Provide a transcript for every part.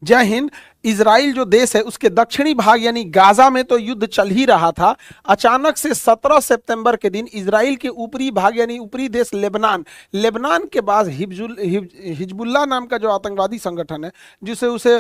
जय हिंद। इजराइल जो देश है उसके दक्षिणी भाग यानी गाजा में तो युद्ध चल ही रहा था। अचानक से 17 सितंबर के दिन इजराइल के ऊपरी भाग यानी ऊपरी देश लेबनान, लेबनान के बाद हिजबुल्लाह नाम का जो आतंकवादी संगठन है, जिसे उसे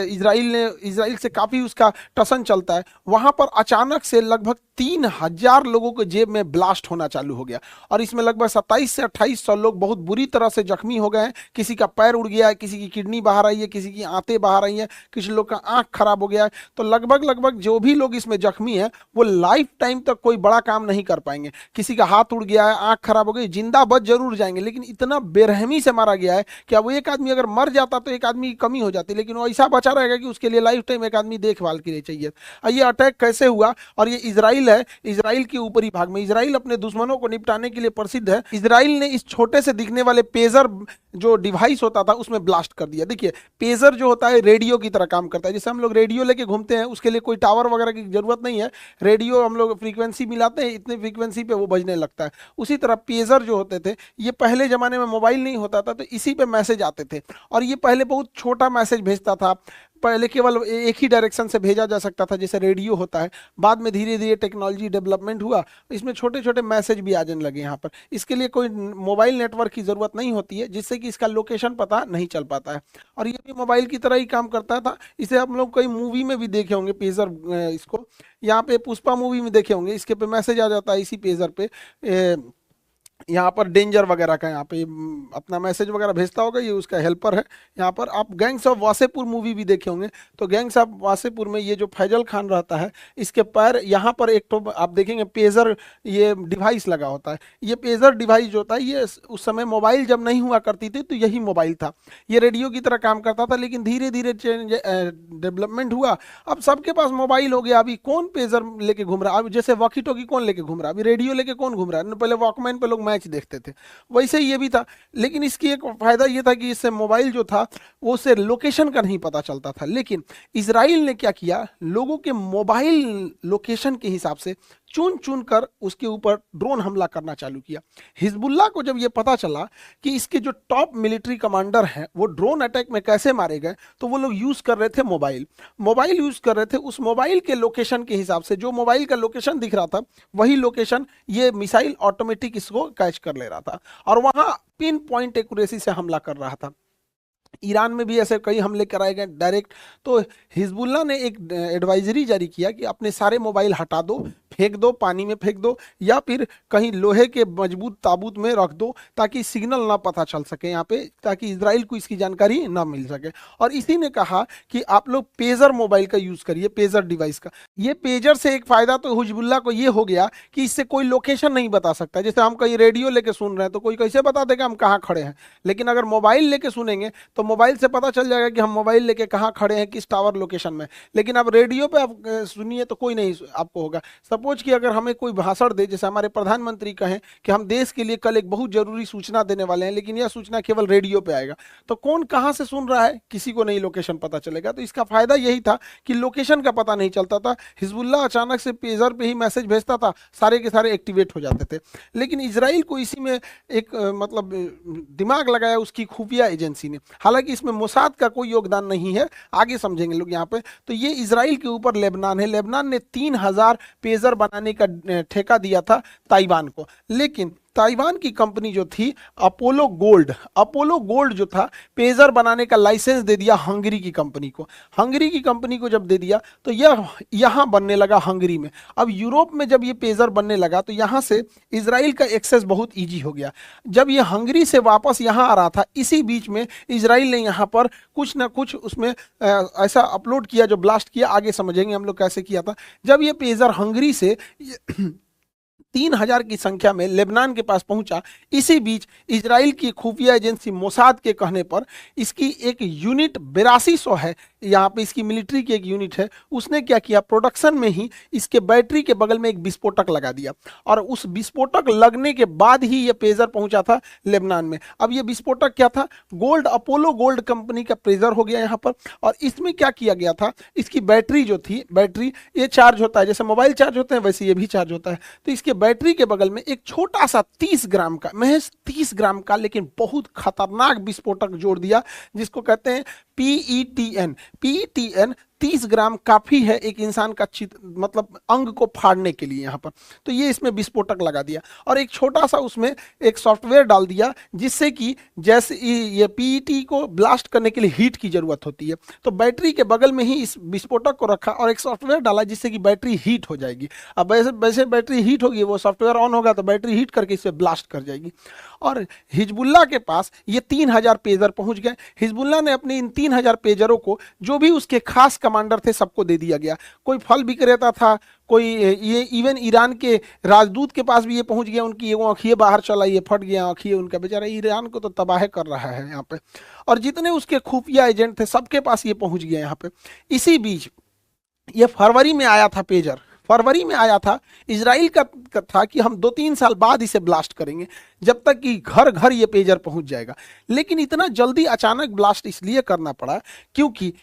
इजराइल से काफी उसका टसन चलता है, वहां पर अचानक से लगभग 3,000 लोगों के जेब में ब्लास्ट होना चालू हो गया और इसमें लगभग 27 से 2800 लोग बहुत बुरी तरह से जख्मी हो गए हैं। किसी का पैर उड़ गया है, किसी की किडनी बाहर आई है, किसी की आंतें बाहर आई हैं, किसी लोग का आंख खराब हो गया है। तो लगभग लगभग जो भी लोग इसमें जख्मी है वो लाइफ टाइम तक कोई बड़ा काम नहीं कर पाएंगे। किसी का हाथ उड़ गया है, आंख खराब हो गई, जिंदा बच जरूर जाएंगे, लेकिन इतना बेरहमी से मारा गया है कि अब वो एक आदमी अगर मर जाता तो एक आदमी की कमी हो जाती, लेकिन वो ऐसा बचा रहेगा कि उसके लिए लाइफ टाइम एक आदमी देखभाल के लिए चाहिए। ये अटैक कैसे हुआ? और ये इजराइल है, इजराइल के ऊपरी भाग में। इजराइल अपने दुश्मनों को निपटाने के लिए प्रसिद्ध है। इजराइल ने इस छोटे से दिखने वाले पेजर जो डिवाइस होता था उसमें ब्लास्ट कर दिया। देखिए, पेजर जो होता है रेडियो की तरह काम करता है। जैसे हम लोग रेडियो लेके घूमते हैं, उसके लिए कोई टावर वगैरह की जरूरत नहीं है। रेडियो हम लोग फ्रीक्वेंसी मिलाते हैं, इतने फ्रीक्वेंसी पे वो बजने लगता है। उसी तरह पेजर जो होते थे, ये पहले जमाने में मोबाइल नहीं होता था तो इसी पे मैसेज आते थे, और ये पहले बहुत छोटा मैसेज भेजता था। पहले केवल एक ही डायरेक्शन से भेजा जा सकता था जैसे रेडियो होता है। बाद में धीरे धीरे टेक्नोलॉजी डेवलपमेंट हुआ, इसमें छोटे छोटे मैसेज भी आ जाने लगे यहाँ पर। इसके लिए कोई मोबाइल नेटवर्क की ज़रूरत नहीं होती है, जिससे कि इसका लोकेशन पता नहीं चल पाता है। और ये भी मोबाइल की तरह ही काम करता था। इसे आप लोग कई मूवी में भी देखे होंगे पेजर, इसको यहाँ पे पुष्पा मूवी में देखे होंगे, इसके पे मैसेज आ जाता है इसी पेजर पे। यहाँ पर डेंजर वगैरह का यहाँ पे अपना मैसेज वगैरह भेजता होगा, ये उसका हेल्पर है। यहाँ पर आप गैंग्स ऑफ वासेपुर मूवी भी देखे होंगे, तो गैंग्स ऑफ वासेपुर में ये जो फैजल खान रहता है, इसके पैर यहाँ पर एक तो आप देखेंगे पेजर ये डिवाइस लगा होता है। ये पेजर डिवाइस जो होता है ये उस समय मोबाइल जब नहीं हुआ करती थी तो यही मोबाइल था। ये रेडियो की तरह काम करता था, लेकिन धीरे धीरे चेंज डेवलपमेंट हुआ। अब सबके पास मोबाइल हो गया। अभी कौन पेजर लेके घूम रहा है? अब जैसे वॉकी टॉकी कौन लेके घूम रहा है? अभी रेडियो लेके कौन घूम रहा है? पहले वॉकमैन पे लोग मैच देखते थे, वैसे ही ये भी था। लेकिन इसकी एक फायदा ये था कि इससे मोबाइल जो था वो उससे लोकेशन का नहीं पता चलता था। लेकिन इजराइल ने क्या किया, लोगों के मोबाइल लोकेशन के हिसाब से चुन चुन कर उसके ऊपर ड्रोन हमला करना चालू किया। हिजबुल्लाह को जब ये पता चला कि इसके जो टॉप मिलिट्री कमांडर हैं वो ड्रोन अटैक में कैसे मारे गए, तो वो लोग यूज कर रहे थे मोबाइल यूज कर रहे थे। उस मोबाइल के लोकेशन के हिसाब से जो मोबाइल का लोकेशन दिख रहा था वही लोकेशन ये मिसाइल ऑटोमेटिक इसको कैच कर ले रहा था और वहां पिन पॉइंट एक्यूरेसी से हमला कर रहा था। ईरान में भी ऐसे कई हमले कराए गए डायरेक्ट। तो हिजबुल्लाह ने एक एडवाइजरी जारी किया कि अपने सारे मोबाइल हटा दो, फेंक दो, पानी में फेंक दो, या फिर कहीं लोहे के मजबूत ताबूत में रख दो ताकि सिग्नल ना पता चल सके यहाँ पे, ताकि इजराइल को इसकी जानकारी ना मिल सके। और इसी ने कहा कि आप लोग पेजर मोबाइल का यूज करिए, पेजर डिवाइस का। ये पेजर से एक फायदा तो हिजबुल्लाह को ये हो गया कि इससे कोई लोकेशन नहीं बता सकता। जैसे हम कहीं रेडियो लेके सुन रहे हैं तो कोई कैसे बता देगा हम कहाँ खड़े हैं, लेकिन अगर मोबाइल लेके सुनेंगे तो मोबाइल से पता चल जाएगा कि हम मोबाइल लेके कहाँ खड़े हैं, किस टावर लोकेशन में। लेकिन अब रेडियो पे आप सुनिए तो कोई नहीं आपको होगा। सपोज कि अगर हमें कोई भाषण दे, जैसे हमारे प्रधानमंत्री कहें कि हम देश के लिए कल एक बहुत जरूरी सूचना देने वाले हैं, लेकिन यह सूचना केवल रेडियो पे आएगा, तो कौन कहाँ से सुन रहा है किसी को नहीं लोकेशन पता चलेगा। तो इसका फायदा यही था कि लोकेशन का पता नहीं चलता था। हिजबुल्लाह अचानक से पेजर पे ही मैसेज भेजता था, सारे के सारे एक्टिवेट हो जाते थे। लेकिन इजराइल को इसी में एक मतलब दिमाग लगाया उसकी खुफिया एजेंसी ने। हालांकि इसमें मोसाद का कोई योगदान नहीं है, आगे समझेंगे लोग यहाँ पे। तो ये इजराइल के ऊपर लेबनान है। लेबनान ने 3,000 पेजर बनाने का ठेका दिया था ताइवान को, लेकिन ताइवान की कंपनी जो थी अपोलो गोल्ड जो था पेजर बनाने का लाइसेंस दे दिया हंगरी की कंपनी को। हंगरी की कंपनी को जब दे दिया तो यह यहाँ बनने लगा हंगरी में। अब यूरोप में जब ये पेजर बनने लगा तो यहाँ से इजराइल का एक्सेस बहुत ईजी हो गया। जब ये हंगरी से वापस यहाँ आ रहा था, इसी बीच में इजराइल ने यहाँ पर कुछ ना कुछ उसमें ऐसा अपलोड किया जो ब्लास्ट किया। आगे समझेंगे हम लोग कैसे किया था। जब ये पेजर हंगरी से 3,000 की संख्या में लेबनान के पास पहुंचा, इसी बीच इजराइल की खुफिया एजेंसी मोसाद के कहने पर इसकी एक यूनिट 8200 है, यहाँ पे इसकी मिलिट्री की एक यूनिट है, उसने क्या किया, प्रोडक्शन में ही इसके बैटरी के बगल में एक विस्फोटक लगा दिया और उस विस्फोटक लगने के बाद ही ये पेजर पहुंचा था लेबनान में। अब ये विस्फोटक क्या था, अपोलो गोल्ड कंपनी का पेजर हो गया यहाँ पर। और इसमें क्या किया गया था, इसकी बैटरी जो थी, बैटरी ये चार्ज होता है जैसे मोबाइल चार्ज होते हैं वैसे ये भी चार्ज होता है। तो इसके बैटरी के बगल में एक छोटा सा 30 ग्राम का, महज 30 ग्राम का लेकिन बहुत खतरनाक विस्फोटक जोड़ दिया, जिसको कहते हैं PETN, PETN 30 ग्राम काफी है एक इंसान का मतलब अंग को फाड़ने के लिए यहाँ पर। तो ये इसमें विस्फोटक लगा दिया और एक छोटा सा उसमें एक सॉफ्टवेयर डाल दिया, जिससे कि जैसे ये पीईटी को ब्लास्ट करने के लिए हीट की जरूरत होती है, तो बैटरी के बगल में ही इस विस्फोटक को रखा और एक सॉफ्टवेयर डाला जिससे कि बैटरी हीट हो जाएगी। अब वैसे वैसे बैटरी हीट होगी, वो सॉफ्टवेयर ऑन होगा तो बैटरी हीट करके इसे ब्लास्ट कर जाएगी। और हिजबुल्ला के पास ये 3000 पेजर पहुंच गए। हिजबुल्ला ने अपने इन 3000 पेजरों को जो भी उसके खास कमांडर थे सबको दे दिया गया। कोई फल विक्रेता था, कोई ये इवन ईरान के राजदूत के पास भी ये पहुंच गया, उनकी वो आँखिए बाहर चला, ये फट गया आँखिए उनका, बेचारा ईरान को तो तबाह कर रहा है यहाँ पे। और जितने उसके खुफिया एजेंट थे सबके पास ये पहुंच गया यहाँ पे। इसी बीच ये फरवरी में आया था पेजर, फरवरी में आया था। इजराइल का था कि हम 2-3 साल बाद इसे ब्लास्ट करेंगे, जब तक कि घर घर ये पेजर पहुंच जाएगा। लेकिन इतना जल्दी अचानक ब्लास्ट इसलिए करना पड़ा क्योंकि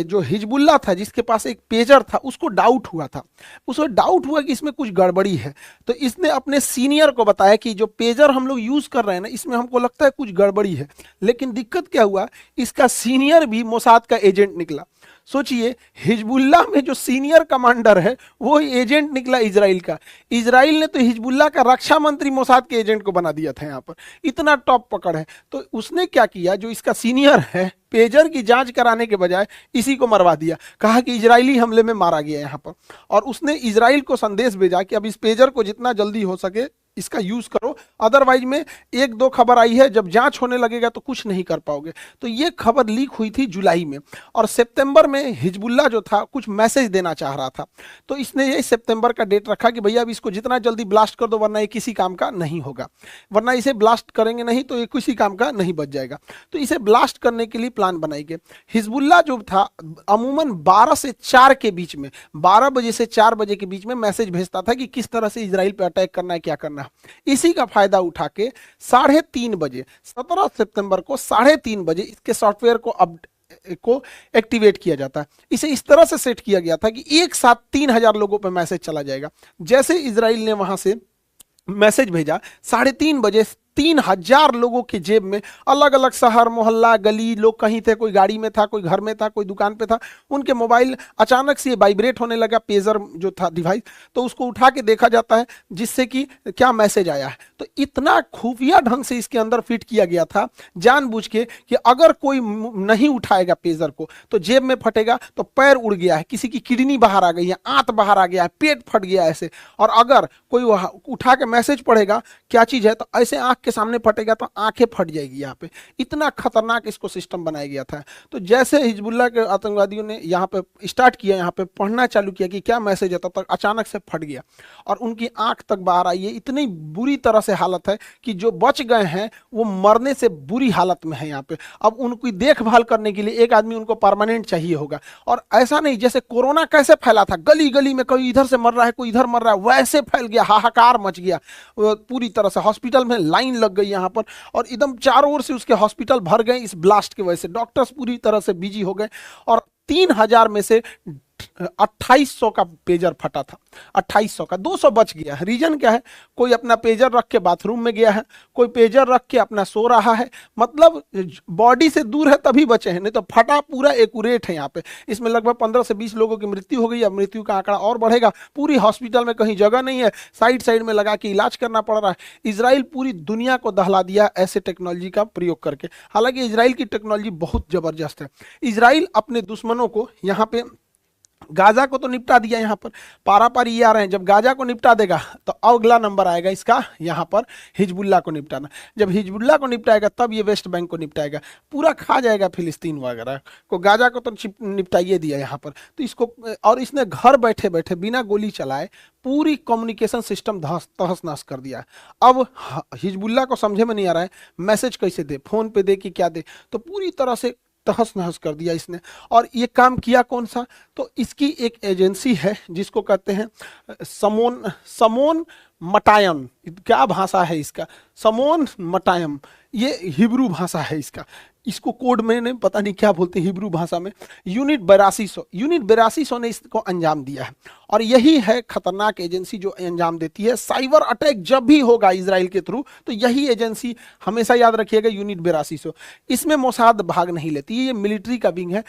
जो हिजबुल्ला था जिसके पास एक पेजर था, उसको डाउट हुआ था, उसको डाउट हुआ कि इसमें कुछ गड़बड़ी है। तो इसने अपने सीनियर को बताया कि जो पेजर हम लोग यूज कर रहे हैं ना, इसमें हमको लगता है कुछ गड़बड़ी है। लेकिन दिक्कत क्या हुआ, इसका सीनियर भी मोसाद का एजेंट निकला। सोचिए, हिजबुल्ला में जो सीनियर कमांडर है वो एजेंट निकला इजराइल का। इजराइल ने तो हिजबुल्ला का रक्षा मंत्री मोसाद के एजेंट को बना दिया था यहाँ पर, इतना टॉप पकड़ है। तो उसने क्या किया, जो इसका सीनियर है, पेजर की जांच कराने के बजाय इसी को मरवा दिया, कहा कि इजरायली हमले में मारा गया यहाँ पर। और उसने इजराइल को संदेश भेजा कि अब इस पेजर को जितना जल्दी हो सके इसका यूज करो, अदरवाइज में 1-2 खबर आई है, जब जांच होने लगेगा तो कुछ नहीं कर पाओगे। तो ये खबर लीक हुई थी जुलाई में, और सितंबर में हिजबुल्ला जो था कुछ मैसेज देना चाह रहा था, तो इसने ये सितंबर का डेट रखा कि भैया अब इसको जितना जल्दी ब्लास्ट कर दो, वरना ये किसी काम का नहीं होगा, वरना इसे ब्लास्ट करेंगे नहीं तो ये किसी काम का नहीं बच जाएगा। तो इसे ब्लास्ट करने के लिए प्लान बनाई गई। हिजबुल्ला जो था अमूमन 12 से 4 के बीच में, 12 बजे से 4 बजे के बीच में मैसेज भेजता था कि किस तरह से इजराइल पर अटैक करना है, क्या करना है। इसी का फायदा उठा के 3:30 बजे 17 सितंबर को 3:30 बजे इसके सॉफ्टवेयर को एक्टिवेट किया जाता है। इसे इस तरह से सेट किया गया था कि एक साथ 3000 लोगों पर मैसेज चला जाएगा। जैसे इजराइल ने वहां से मैसेज भेजा, 3:30 बजे 3000 लोगों के जेब में, अलग अलग शहर मोहल्ला गली, लोग कहीं थे, कोई गाड़ी में था, कोई घर में था, कोई दुकान पे था, उनके मोबाइल अचानक से वाइब्रेट होने लगा, पेजर जो था डिवाइस, तो उसको उठा के देखा जाता है जिससे कि क्या मैसेज आया है। तो इतना खुफिया ढंग से इसके अंदर फिट किया गया था जानबूझ के कि अगर कोई नहीं उठाएगा पेजर को तो जेब में फटेगा, तो पैर उड़ गया है, किसी की किडनी बाहर आ गई है, आंत बाहर आ गया है, पेट फट गया ऐसे, और अगर कोई उठा के मैसेज पढ़ेगा क्या चीज है तो ऐसे आंख के सामने फटेगा तो आंखें फट जाएगी यहाँ पे। इतना खतरनाक इसको सिस्टम बनाया गया था। तो जैसे हिजबुल्ला के आतंकवादियों ने यहाँ पे स्टार्ट किया, यहाँ पे पढ़ना चालू किया कि क्या मैसेज है, तब तक अचानक से फट गया और उनकी आंख तक बाहर आई है। इतनी बुरी तरह से हालत है कि जो बच गए हैं वो मरने से बुरी हालत में है यहाँ पे। अब उनकी देखभाल करने के लिए एक आदमी उनको परमानेंट चाहिए होगा। और ऐसा नहीं जैसे कोरोना कैसे फैला था, गली गली में कोई इधर से मर रहा है, कोई इधर मर रहा है, वैसे फैल गया, हाहाकार मच गया पूरी तरह से। हॉस्पिटल में लाइन लग गई यहाँ पर और एकदम चारों ओर से उसके हॉस्पिटल भर गए इस ब्लास्ट की वजह से। डॉक्टर्स पूरी तरह से बिजी हो गए और 3000 में से 2800 का पेजर फटा था, 2800 का, 200 बच गया है। रीजन क्या है, कोई अपना पेजर रख के बाथरूम में गया है, कोई पेजर रख के अपना सो रहा है, मतलब बॉडी से दूर है तभी बचे हैं, नहीं तो फटा पूरा एक्यूरेट है यहाँ पे। इसमें लगभग 15 से 20 लोगों की मृत्यु हो गई। अब मृत्यु का आंकड़ा और बढ़ेगा। पूरी हॉस्पिटल में कहीं जगह नहीं है, साइड साइड में लगा के इलाज करना पड़ रहा है। इजराइल पूरी दुनिया को दहला दिया ऐसे टेक्नोलॉजी का प्रयोग करके। हालांकि इजराइल की टेक्नोलॉजी बहुत जबरदस्त है। इजराइल अपने दुश्मनों को यहाँ पे, गाजा को तो निपटा दिया, यहाँ पर पारा पारी ये आ रहे हैं, जब गाजा को निपटा देगा तो अगला नंबर आएगा इसका यहाँ पर हिजबुल्ला को निपटाना। जब हिजबुल्ला को निपटाएगा तब ये वेस्ट बैंक को निपटाएगा, पूरा खा जाएगा फिलिस्तीन वगैरह को। गाजा को तो निपटाइए दिया यहाँ पर। तो इसको, और इसने घर बैठे बैठे बिना गोली चलाए पूरी कम्युनिकेशन सिस्टम तहस नहस कर दिया। अब हिजबुल्ला को समझे में नहीं आ रहा है मैसेज कैसे दे, फोन पे दे कि क्या दे, तो पूरी तरह से तहस नहस कर दिया इसने। और ये काम किया कौन सा, तो इसकी एक एजेंसी है जिसको कहते हैं समोन मटायम। क्या भाषा है इसका, समोन मटायम, ये हिब्रू भाषा है इसका। इसको कोड में ने पता नहीं क्या बोलते हैं हिब्रू भाषा में, यूनिट 8200 ने इसको अंजाम दिया है। और यही है खतरनाक एजेंसी जो अंजाम देती है साइबर अटैक जब भी होगा इजराइल के थ्रू, तो यही एजेंसी, हमेशा याद रखिएगा, यूनिट 8200। इसमें मोसाद भाग नहीं लेती, ये मिलिट्री का विंग है।